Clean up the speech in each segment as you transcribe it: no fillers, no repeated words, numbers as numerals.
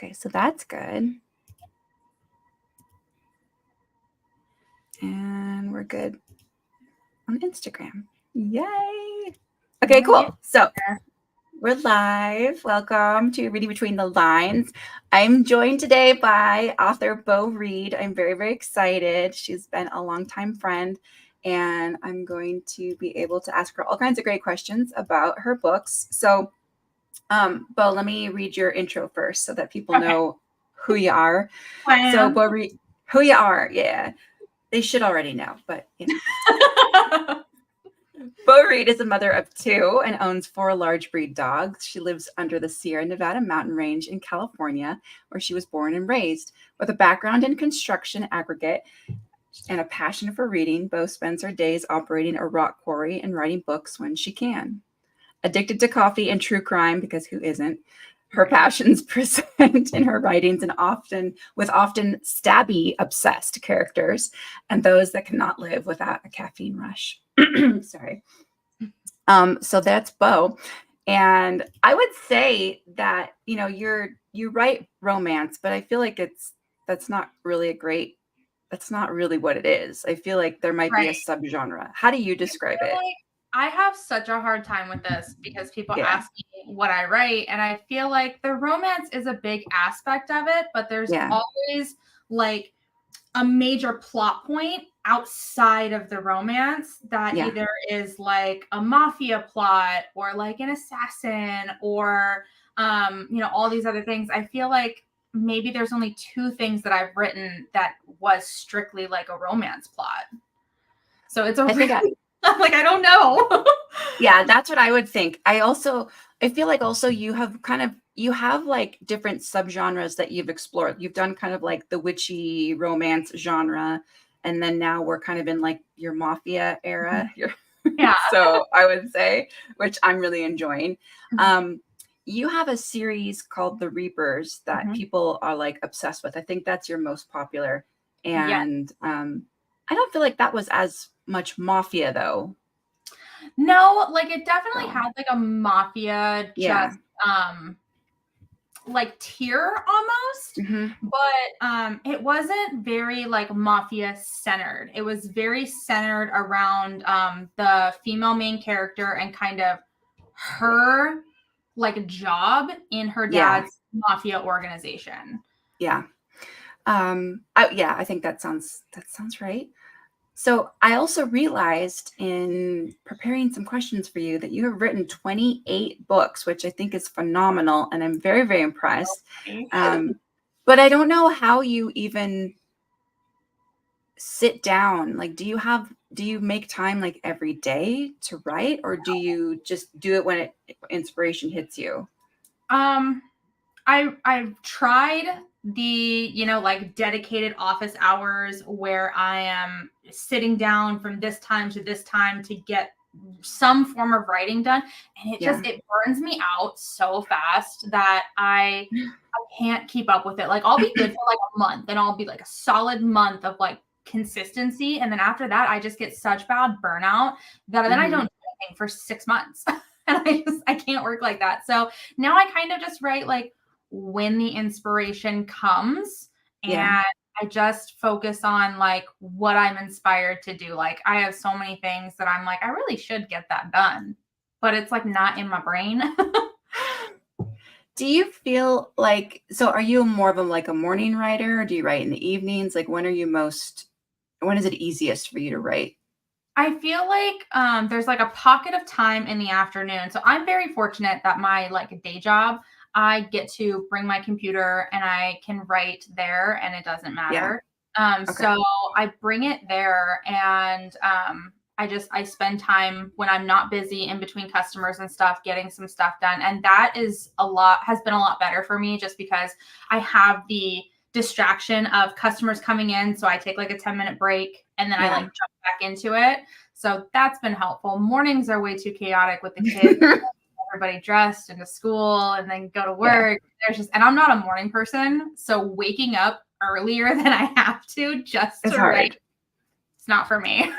Okay, so that's good. And we're good on Instagram. Yay! Okay, cool. So we're live. Welcome to Reading Between the Lines. I'm joined today by author Bo Reid. I'm very, very excited. She's been a longtime friend, and I'm going to be able to ask her all kinds of great questions about her books. So, Bo, let me read your intro first so that people know who you are. So, Bo Reid, who you are, yeah. They should already know, but you know. Bo Reid is a mother of two and owns 4 large breed dogs. She lives under the Sierra Nevada mountain range in California, where she was born and raised. With a background in construction aggregate and a passion for reading, Bo spends her days operating a rock quarry and writing books when she can. Addicted to coffee and true crime, because who isn't? Her passions present in her writings and often stabby obsessed characters and those that cannot live without a caffeine rush. Sorry. So that's Bo. And I would say that, you know, you write romance, but I feel like that's not really what it is. I feel like there might be a subgenre. How do you describe it? I have such a hard time with this because people ask me what I write, and I feel like the romance is a big aspect of it, but there's always like a major plot point outside of the romance that either is like a mafia plot or like an assassin or you know, all these other things. I feel like maybe there's only 2 things that I've written that was strictly like a romance plot. So it's I'm like, I don't know. Yeah, that's what I would think. I feel like also you have like different subgenres that you've explored. You've done kind of like the witchy romance genre, and then now we're kind of in like your mafia era. Yeah. So I would say, which I'm really enjoying. You have a series called The Reapers that people are like obsessed with. I think that's your most popular. And I don't feel like that was as much mafia though. No, like it definitely had like a mafia just like tier almost, but it wasn't very like mafia centered. It was very centered around the female main character and kind of her like job in her dad's mafia organization. Yeah. I think that sounds right. So I also realized in preparing some questions for you that you have written 28 books, which I think is phenomenal. And I'm very, very impressed. But I don't know how you even sit down. Like, do you make time like every day to write, or do you just do it when inspiration hits you? I've tried the, you know, like dedicated office hours where I am sitting down from this time to this time to get some form of writing done. And it burns me out so fast that I can't keep up with it. Like I'll be good for like a month and I'll be like a solid month of like consistency. And then after that, I just get such bad burnout that then I don't do anything for 6 months. And I can't work like that. So now I kind of just write like when the inspiration comes and I just focus on like what I'm inspired to do. Like I have so many things that I'm like, I really should get that done, but it's like not in my brain. Do you feel like, so are you more of a morning writer, or do you write in the evenings? Like when is it easiest for you to write? I feel like there's like a pocket of time in the afternoon. So I'm very fortunate that my like day job, I get to bring my computer and I can write there and it doesn't matter. So I bring it there and I spend time when I'm not busy in between customers and stuff, getting some stuff done. And that has been a lot better for me just because I have the distraction of customers coming in. So I take like a 10-minute break and then I like jump back into it. So that's been helpful. Mornings are way too chaotic with the kids. Everybody dressed into school and then go to work. And I'm not a morning person. So waking up earlier than I have to just to write, it's not for me.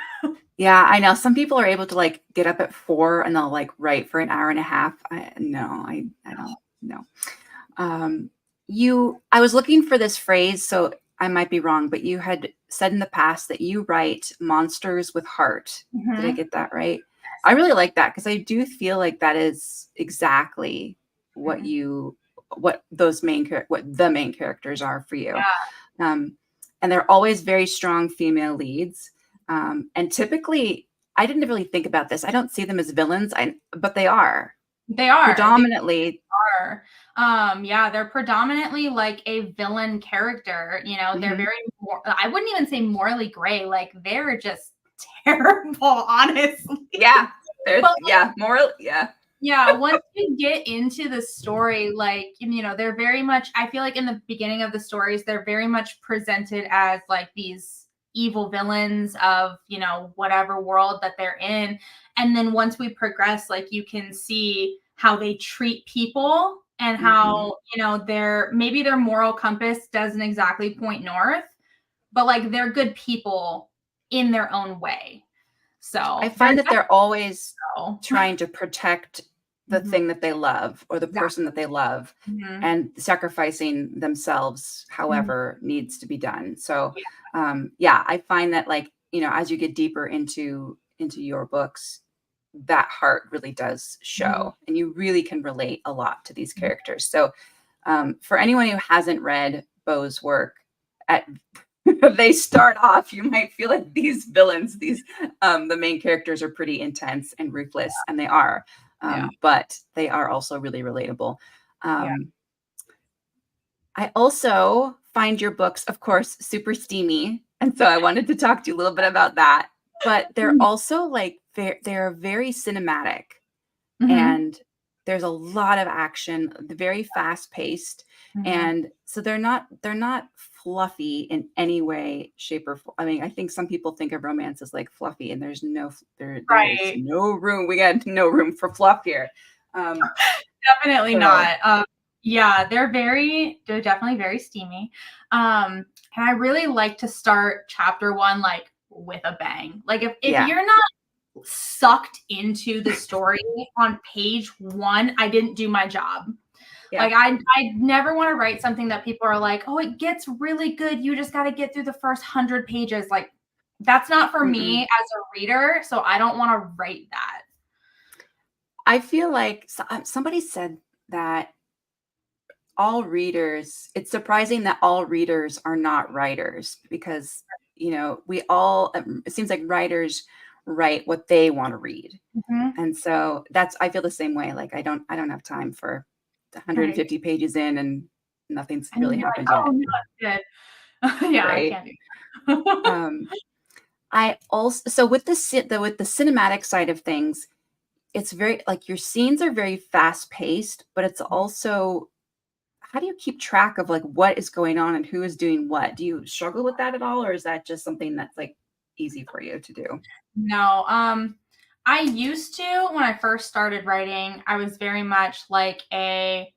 Yeah, I know. Some people are able to like get up at 4 and they'll like write for an hour and a half. I don't know. I was looking for this phrase, so I might be wrong, but you had said in the past that you write monsters with heart. Did I Mm-hmm. get that right? I really like that because I do feel like that is exactly what what the main characters are for you. Um, and they're always very strong female leads. And typically, I didn't really think about this. I don't see them as villains, but they are They are. They predominantly. are. Yeah, they're predominantly like a villain character. You know, they're Mhm. very, I wouldn't even say morally gray. Like they're just terrible, honestly. Yeah, But yeah, moral, yeah. yeah, once you get into the story, like, you know, they're very much, I feel like in the beginning of the stories, they're very much presented as like these evil villains of, you know, whatever world that they're in. And then once we progress, like you can see how they treat people and Mhm. how, you know, maybe their moral compass doesn't exactly point north, but like they're good people in their own way. I So they're find that they're always definitely trying to protect the Mhm. thing that they love or the Exactly. person that they love Mhm. and sacrificing themselves Mhm. however needs to be done. So, Yeah. yeah, I find that like, as you get deeper into your books, that heart really does Mhm. show and you really can relate a lot to these Mhm. characters. So, for anyone who hasn't read Bo's work, at they start off, you might feel like these villains, the main characters are pretty intense and ruthless, and they are, Yeah. but they are also really relatable. Yeah. Um, I also find your books, of course, super steamy, and so I wanted to talk to you a little bit about that. But they're Mhm. also like they're very cinematic Mhm. and there's a lot of action, very fast paced, Mhm. and so they're not fluffy in any way, shape, or form. I mean, I think some people think of romance as like fluffy, and there is Right. no room. We got no room for fluff here. Um, Definitely so not. Yeah, they're definitely very steamy. And I really like to start chapter one like with a bang. Like if yeah, you're not sucked into the story on page one, I didn't do my job. yeah, Like I never want to write something that people are like, oh, it gets really good. You just got to get through the first 100 pages. Like that's not for me mm-mm. as a reader. So I don't want to write that. I feel like somebody said that all readers, it's surprising that all readers are not writers because, we all, it seems like writers write what they want to read. Mhm. And so I feel the same way. Like I don't have time for Right. 150 pages in and nothing's And then really you're like, happened oh yet. no, it's good. Yeah, I Right. can't do that. Um, I also, so with with the cinematic side of things, it's very like your scenes are very fast paced, but it's also how do you keep track of like what is going on and who is doing what? Do you struggle with that at all, or is that just something that's like easy for you to do? No, I used to when I first started writing, I was very much like I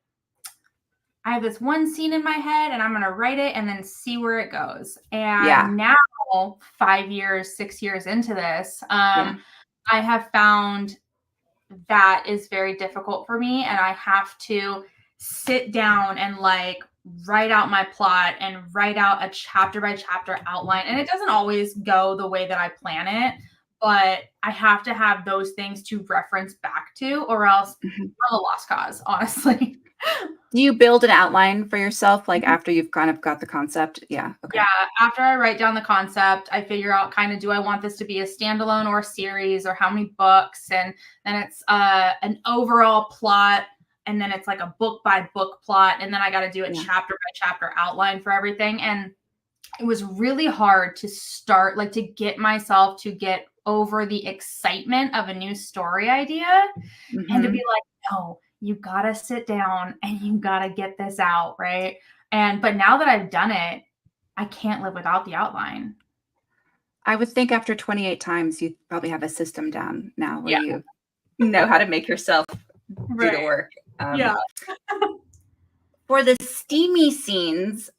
have this one scene in my head and I'm going to write it and then see where it goes. Yeah, And now, 5 years, 6 years into this, yeah. I have found that is very difficult for me. And I have to sit down and like write out my plot and write out a chapter by chapter outline. And it doesn't always go the way that I plan it, but I have to have those things to reference back to, or else Mhm. I'm a lost cause, honestly. Do you build an outline for yourself like after you've kind of got the concept? Yeah. Yeah, Okay. after I write down the concept, I figure out kind of do I want this to be a standalone or a series or how many books, and then it's an overall plot, and then it's like a book by book plot, and then I got to do a Yeah. chapter by chapter outline for everything. And it was really hard to start, like to get myself to get over the excitement of a new story idea and to be Mhm. like, no, you gotta sit down and you gotta get this out, right? But now that I've done it, I can't live without the outline. I would think after 28 times, you probably have a system down now where Yeah, you know how to make yourself do the right. work. Yeah. For the steamy scenes,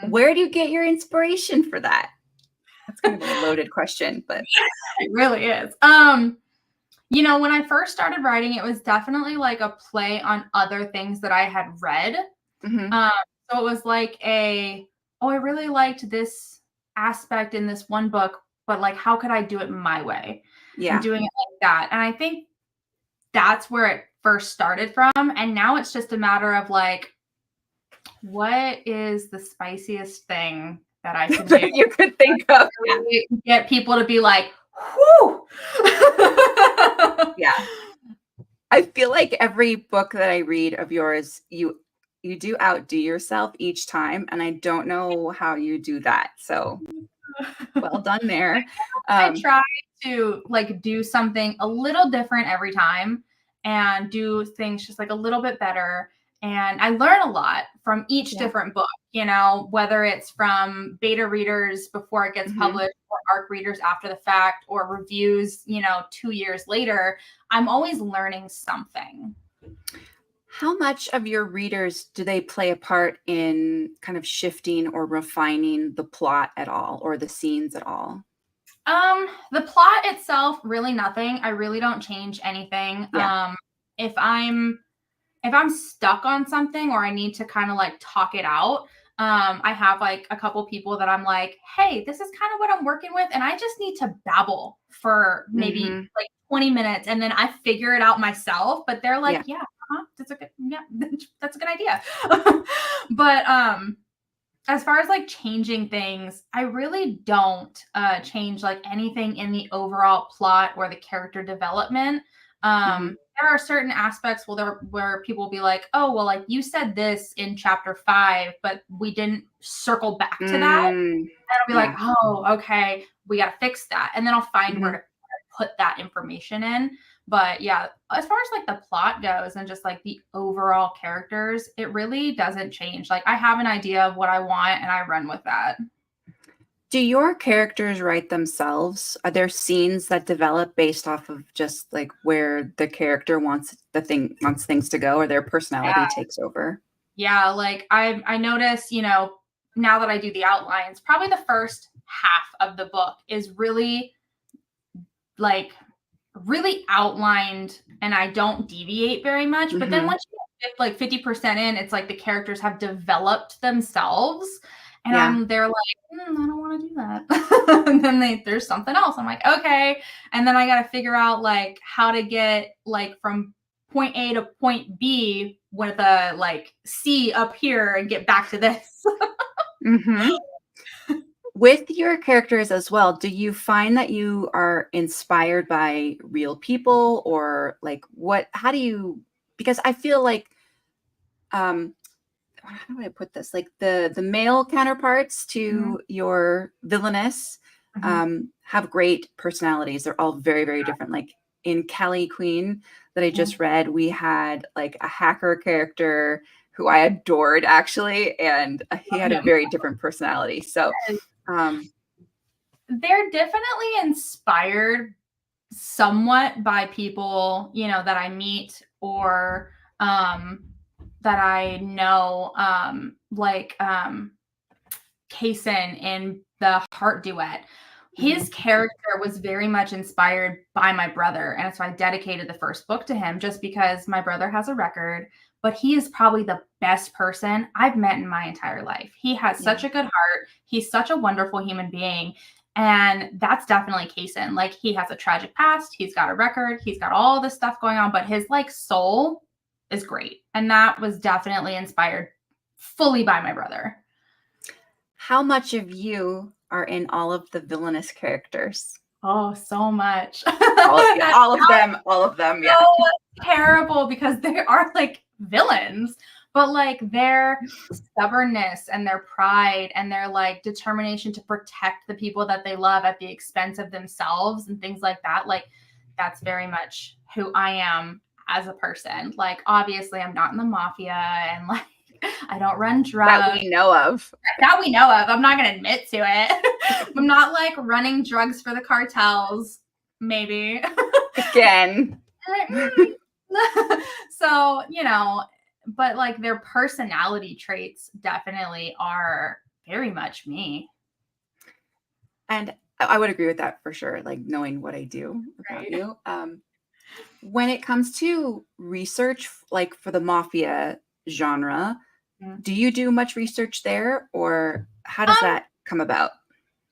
Mhm. where do you get your inspiration for that? That's kind of a loaded question, but It really is. You know, when I first started writing, it was definitely like a play on other things that I had read. mhm. Um, So it was like I really liked this aspect in this one book, but like, how could I do it my way? And Yeah. doing it like that. And I think that's where it first started from. And now it's just a matter of like, what is the spiciest thing that I can do? That you could think of. Yeah. Really get people to be like, whoo. Yeah. I feel like every book that I read of yours, you do outdo yourself each time, and I don't know how you do that. So well done there. I try to like do something a little different every time and do things just like a little bit better. And I learn a lot from each different book, whether it's from beta readers before it gets published or ARC readers after the fact or reviews, 2 years later. I'm always learning something. How much of your readers do they play a part in kind of shifting or refining the plot at all or the scenes at all? The plot itself, really nothing. I really don't change anything. Yeah. If I'm stuck on something or I need to kind of like talk it out, I have like a couple people that I'm like, hey, this is kind of what I'm working with. And I just need to babble for maybe like 20 minutes and then I figure it out myself. But they're like, yeah, that's that's a good idea. But as far as like changing things, I really don't change like anything in the overall plot or the character development. There are certain aspects where people will be like, oh, well, like you said this in chapter 5, but we didn't circle back to that. And I'll be like, oh, okay, we got to fix that. And then I'll find where to put that information in. But yeah, as far as like the plot goes and just like the overall characters, it really doesn't change. Like I have an idea of what I want and I run with that. Do your characters write themselves? Are there scenes that develop based off of just like where the character wants things to go or their personality takes over? Yeah, like I notice, now that I do the outlines, probably the first half of the book is really like really outlined and I don't deviate very much. But then once you get like 50% in, it's like the characters have developed themselves. And they're like, I don't want to do that. And then there's something else. I'm like, okay. And then I got to figure out like how to get like from point A to point B with a like C up here and get back to this. With your characters as well, do you find that you are inspired by real people or like how do you, because I feel like, how do I put this? Like the male counterparts to your villainous have great personalities. They're all very, very different. Like in Kelly Queen that I just read, we had like a hacker character who I adored actually, and he had a very different personality. So they're definitely inspired somewhat by people, that I meet or that I know, like Kaysen in the Heart Duet. His character was very much inspired by my brother. And so I dedicated the first book to him just because my brother has a record, but he is probably the best person I've met in my entire life. He has such a good heart. He's such a wonderful human being. And that's definitely Kaysen. Like he has a tragic past. He's got a record. He's got all this stuff going on, but his like soul is great. And that was definitely inspired fully by my brother. How much of you are in all of the villainous characters? Oh, so much. all of them. Yeah. So terrible because they are like villains, but like their stubbornness and their pride and their like determination to protect the people that they love at the expense of themselves and things like that. Like that's very much who I am as a person. Like obviously I'm not in the mafia and like I don't run drugs. That we know of. I'm not going to admit to it. I'm not like running drugs for the cartels, maybe. Again. So, but like their personality traits definitely are very much me. And I would agree with that for sure, like knowing what I do about you. When it comes to research, like for the mafia genre, do you do much research there, or how does that come about?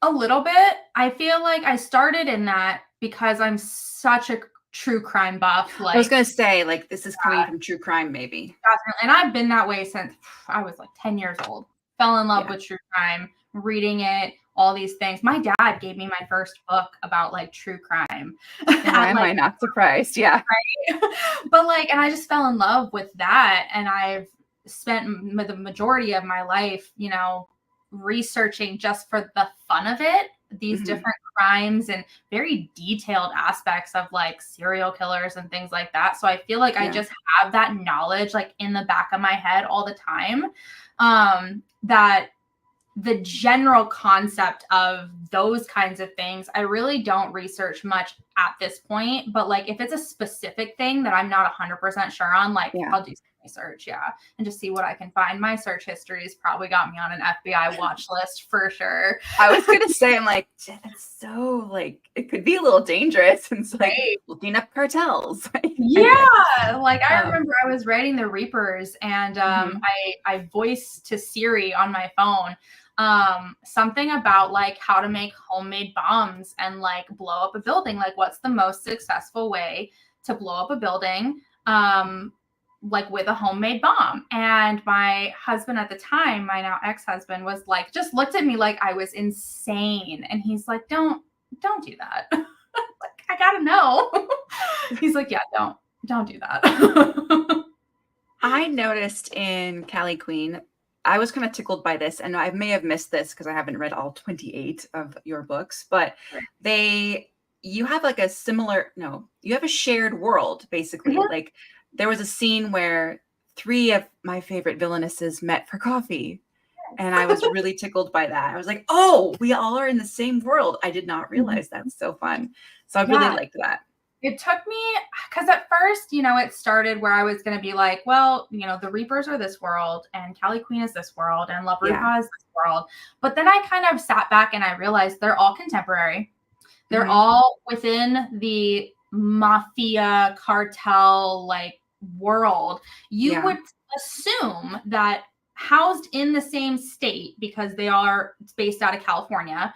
A little bit. I feel like I started in that because I'm such a true crime buff. I was going to say, like, this is coming from true crime, maybe. Definitely. And I've been that way since I was like 10 years old. Fell in love with true crime, reading it, all these things. My dad gave me my first book about like true crime. Why am I not surprised? Yeah. Right? But like, and I just fell in love with that. And I've spent the majority of my life, you know, researching just for the fun of it, these different crimes and very detailed aspects of like serial killers and things like that. So I feel like I just have that knowledge like in the back of my head all the time, that the general concept of those kinds of things, I really don't research much at this point. But like, if it's a specific thing that I'm not 100% sure on, like I'll do some research, and just see what I can find. My search history's probably got me on an FBI watch list for sure. I was gonna say, I'm like, that's so like, it could be a little dangerous. It's like looking up cartels. Like I remember I was writing the Reapers, and I voiced to Siri on my phone something about like how to make homemade bombs and like blow up a building. Like, what's the most successful way to blow up a building, like with a homemade bomb? And my husband at the time, my now ex-husband, was like, just looked at me like I was insane. And he's like, don't do that. Like, I gotta know. He's like, yeah, don't do that. I noticed in Cali Queen, I was kind of tickled by this, and I may have missed this because I haven't read all 28 of your books, but you have like a you have a shared world, basically. Like, there was a scene where 3 of my favorite villainesses met for coffee, and I was really tickled by that. I was like, oh, we all are in the same world. I did not realize that's so fun. So I really liked that. It took me, because at first, you know, it started where I was going to be like, well, you know, the Reapers are this world, and Cali Queen is this world, and La Bruja is this world. But then I kind of sat back and I realized they're all contemporary. They're all within the mafia cartel like world. You would assume that housed in the same state, because they are based out of California,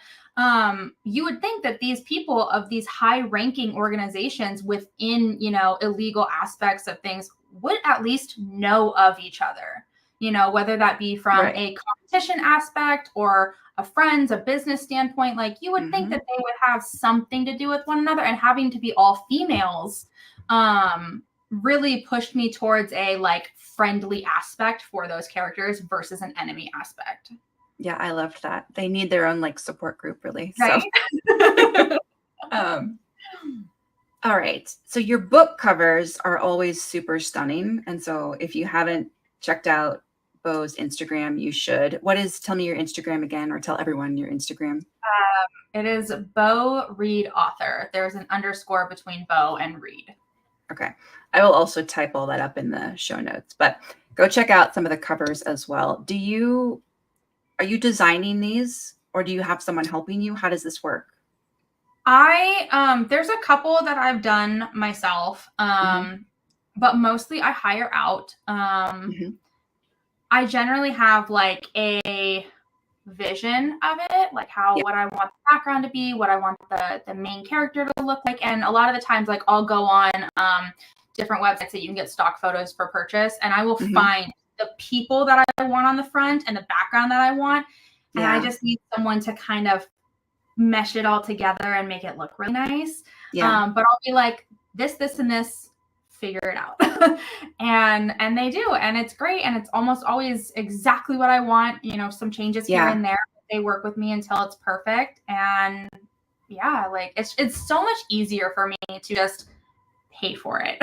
you would think that these people of these high-ranking organizations within, you know, illegal aspects of things would at least know of each other, you know, whether that be from a competition aspect or a friend's, a business standpoint. Like, you would think that they would have something to do with one another, and having to be all females really pushed me towards a like friendly aspect for those characters versus an enemy aspect. Yeah, I loved that. They need their own like support group, really. Right? So, all right. So your book covers are always super stunning, and so if you haven't checked out Bo's Instagram, you should. Tell me your Instagram again, or tell everyone your Instagram. It is Bo Reid Author. There's an underscore between Bo and Reid. Okay. I will also type all that up in the show notes, but go check out some of the covers as well. Are you designing these, or do you have someone helping you? How does this work? There's a couple that I've done myself, but mostly I hire out. I generally have like a vision of it, like what I want the background to be, what I want the main character to look like. And a lot of the times, like, I'll go on different websites that you can get stock photos for purchase, and I will find the people that I want on the front and the background that I want. And I just need someone to kind of mesh it all together and make it look really nice. But I'll be like, this, and this, figure it out. and they do, and it's great, and it's almost always exactly what I want. You know, some changes here and there. They work with me until it's perfect. And like it's so much easier for me to just pay for it.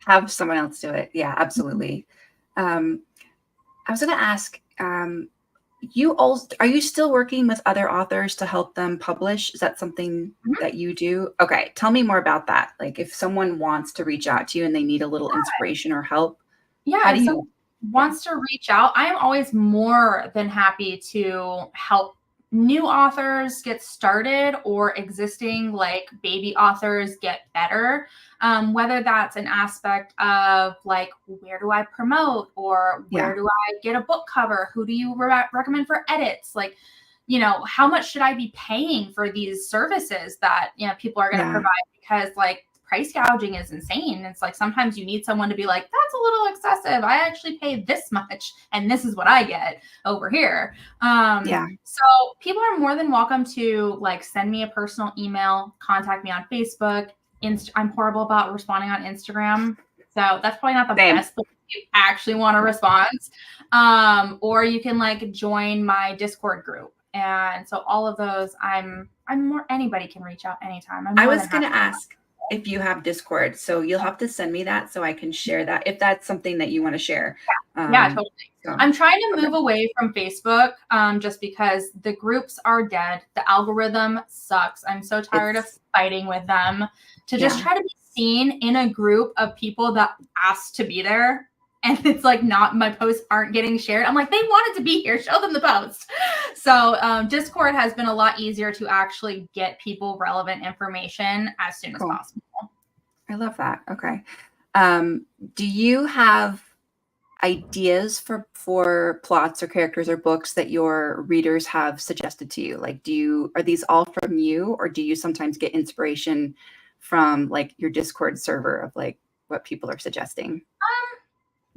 Have someone else do it. Yeah, absolutely. I was going to ask, are you still working with other authors to help them publish? Is that something that you do? Okay. Tell me more about that. Like, if someone wants to reach out to you and they need a little inspiration or help. If someone wants to reach out, I am always more than happy to help new authors get started or existing like baby authors get better. Whether that's an aspect of like, where do I promote, or where do I get a book cover? Who do you recommend for edits? Like, how much should I be paying for these services that, people are going to provide? Because like price gouging is insane. It's like, sometimes you need someone to be like, that's a little excessive. I actually pay this much and this is what I get over here. So people are more than welcome to like send me a personal email, contact me on Facebook. I'm horrible about responding on Instagram. So that's probably not the best, but if you actually want a response. Or you can like join my Discord group. And so all of those, anybody can reach out anytime. I was going to ask if you have Discord, so you'll have to send me that so I can share that if that's something that you want to share. Yeah, totally. So, I'm trying to move away from Facebook just because the groups are dead. The algorithm sucks. I'm so tired of fighting with them to just try to be seen in a group of people that asked to be there. And it's like, my posts aren't getting shared. I'm like, they wanted to be here. Show them the post. So Discord has been a lot easier to actually get people relevant information as soon as possible. I love that. Okay. Do you have ideas for plots or characters or books that your readers have suggested to you? Like, are these all from you, or do you sometimes get inspiration from like your Discord server of like what people are suggesting?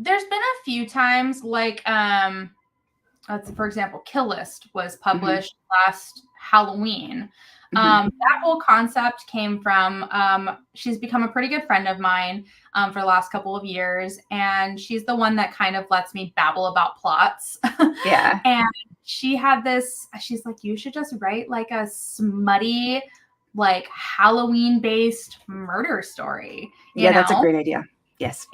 There's been a few times, like, for example, Kill List was published last Halloween. That whole concept came from, she's become a pretty good friend of mine for the last couple of years. And she's the one that kind of lets me babble about plots. Yeah. And she had she's like, you should just write like a smutty, like Halloween-based murder story. Yeah, that's a great idea. Yes.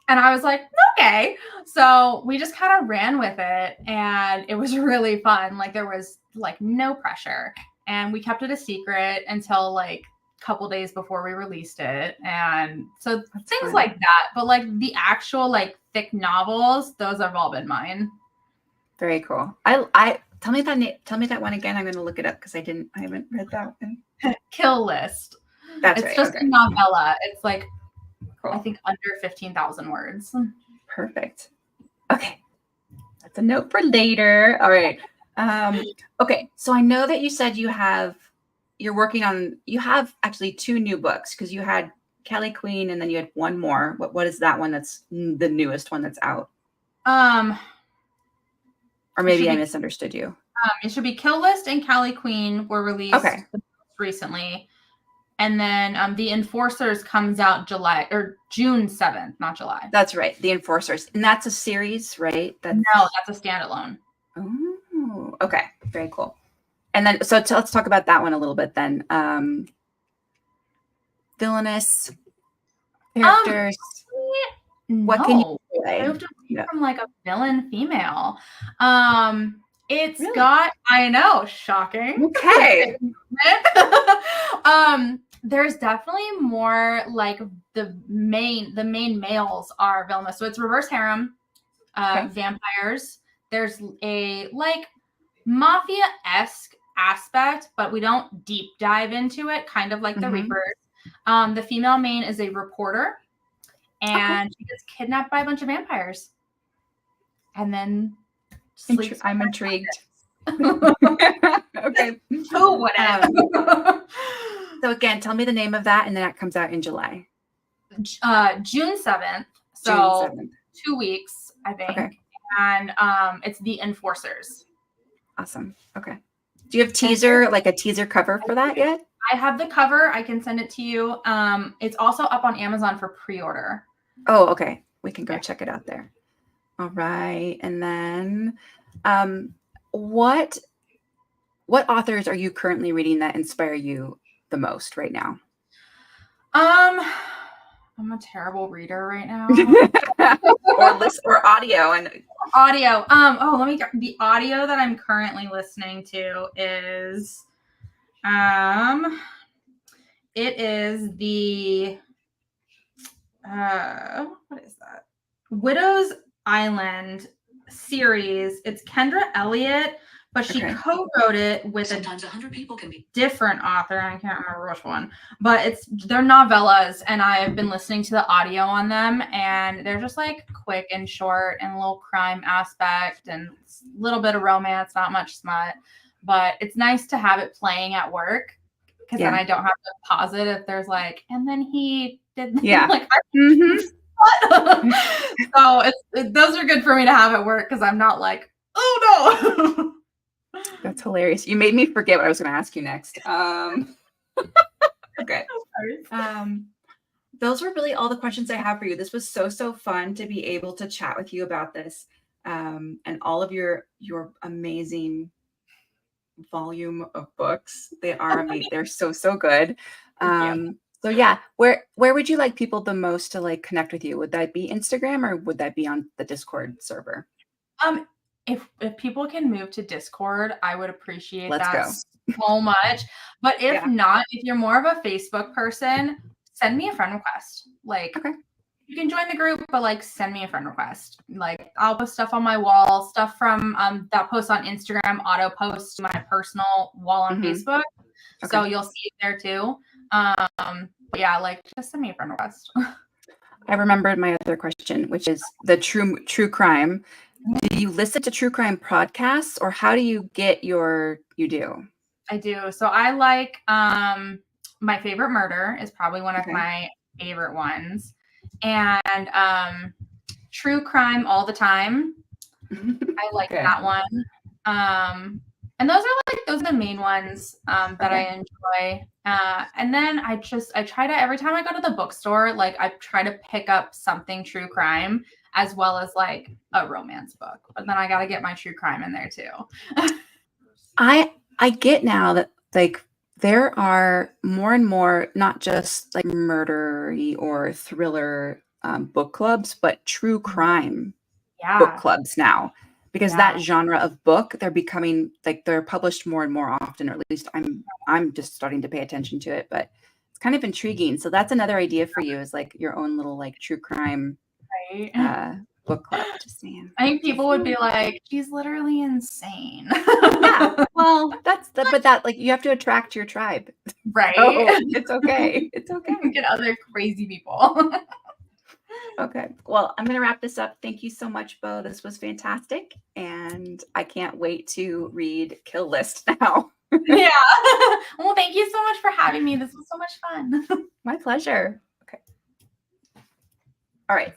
And I was like, okay. So we just kind of ran with it, and it was really fun. Like, there was like no pressure, and we kept it a secret until like a couple days before we released it. And so things like that. But like the actual like thick novels, those have all been mine. Very cool. Tell me that one again. I'm going to look it up because I haven't read that one. Kill List. That's it's just a novella. It's like, I think under 15,000 words. Perfect. Okay. That's a note for later. All right. Okay. So I know that you said you have actually 2 new books, because you had Kelly Queen and then you had one more. What is that one that's the newest one that's out? Or maybe I misunderstood you. It should be Kill List and Kelly Queen were released recently. And then The Enforcers comes out June 7th, not July. That's right. The Enforcers. And that's a series, right? No, that's a standalone. Oh, okay. Very cool. And then, so let's talk about that one a little bit then. Villainous characters. What can you say? I have to be from like a villain female. It's got, I know, shocking. Okay. There's definitely more like the main males are villainous. So it's reverse harem, vampires. There's a like mafia-esque aspect, but we don't deep dive into it, kind of like the Reapers. The female main is a reporter, and she gets kidnapped by a bunch of vampires. And then I'm intrigued. Okay. Oh, whatever. So again, tell me the name of that, and then that comes out in July. June 7th. So June 7th. 2 weeks, I think. Okay. And it's The Enforcers. Awesome. Okay. Do you have a teaser cover for that yet? I have the cover. I can send it to you. It's also up on Amazon for pre-order. Oh, okay. We can go check it out there. All right. And then what authors are you currently reading that inspire you the most right now? I'm a terrible reader right now. or audio and audio. The audio that I'm currently listening to is it is the what is that? Widow's Island series. It's Kendra Elliott, but she Okay. co-wrote it with Sometimes 100 people can be different author. I can't remember which one, but they're novellas, and I've been listening to the audio on them, and they're just like quick and short and a little crime aspect and a little bit of romance, not much smut, but it's nice to have it playing at work because then I don't have to pause it if there's like, and then he did like so those are good for me to have at work because I'm not like, oh no. That's hilarious. You made me forget what I was going to ask you next. Okay. Those were really all the questions I have for you. This was so fun to be able to chat with you about this, and all of your amazing volume of books. They are amazing. They're so good. So yeah, where would you like people the most to like connect with you? Would that be Instagram or would that be on the Discord server? If people can move to Discord, I would appreciate Let's that go. so much. But if not, if you're more of a Facebook person, send me a friend request. Like, okay. You can join the group, but like send me a friend request. Like I'll post stuff on my wall, stuff from that post on Instagram, auto post to my personal wall on Facebook. Okay. So you'll see it there too. But yeah, like just send me a friend request. I remembered my other question, which is the true crime. Do you listen to true crime podcasts or how do you get you do? I do. So I like My Favorite Murder is probably one of my favorite ones. And True Crime All the Time. I like that one. And those are the main ones that I enjoy. And then I try to, every time I go to the bookstore, like I try to pick up something true crime as well as like a romance book. But then I got to get my true crime in there too. I get now that like there are more and more, not just like murdery or thriller book clubs, but true crime book clubs now. Because that genre of book, they're becoming like they're published more and more often, or at least I'm just starting to pay attention to it. But it's kind of intriguing. So that's another idea for you, is like your own little like true crime book club. Just saying. I think people would be like, she's literally insane. Yeah. Well, but that like you have to attract your tribe. Right. Oh, it's okay. It's okay. Get other crazy people. Okay. Well, I'm going to wrap this up. Thank you so much, Bo. This was fantastic. And I can't wait to read Kill List now. Yeah. Well, thank you so much for having me. This was so much fun. My pleasure. Okay. All right.